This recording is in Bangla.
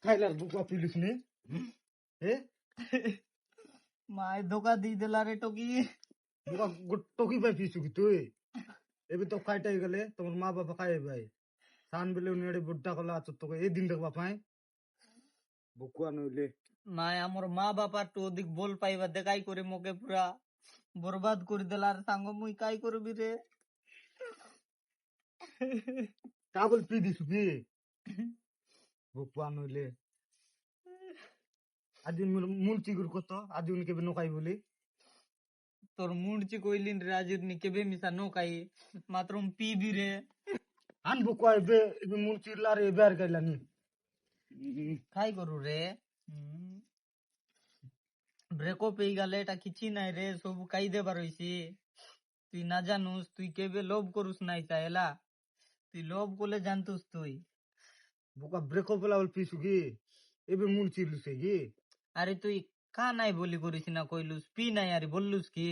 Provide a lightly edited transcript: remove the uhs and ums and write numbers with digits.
খাইলার বুকা পিলিস নি এ মায় ধোকা দিয়ে দিলা রে টকি। বুকা টকি পাই পিছু কি তুই এবে তো খাইটাই গেলে তোমার মা বাবা খাই ভাই সান বেলে উনি বুড্ডা কলা আছো তোকে এই দিন দেখবা পাই বুকুয়া নইলে মায় আমার মা বাবার তো অধিক বল পাইবা দেখাই করে মোকে পুরা বরবাদ করে দিলার সাঙ্গ মুই কাই করবি রে। কাগল পি দিছু কি বুকুয়া নইলে আজ মূল চিগুর কত আজ উনি কেবে নকাই বলি তোর মুড়ছি কইলিন রে আজ নি কেবে মিশা নো কাই মাত্র পিবি রে। আন বুকুয়া এবে এবে মূল চিরলার এবে আর গাইলানি খাই করু রে ব্রেকআপ হয়ে গেলে এটা কিছু নাই রে সব কাই দেবার হইছি। তুই না জানুস তুই কেবে লোভ করুস নাই চাইলা তুই লোভ করলে জানতুস তুই। বুকা ব্রেকআপ লাল পিছু কি এবে মূল চিরলুছে কি আরে তুই কা নাই বলি করিস না কইলুস পি নাই আরে বললুস কি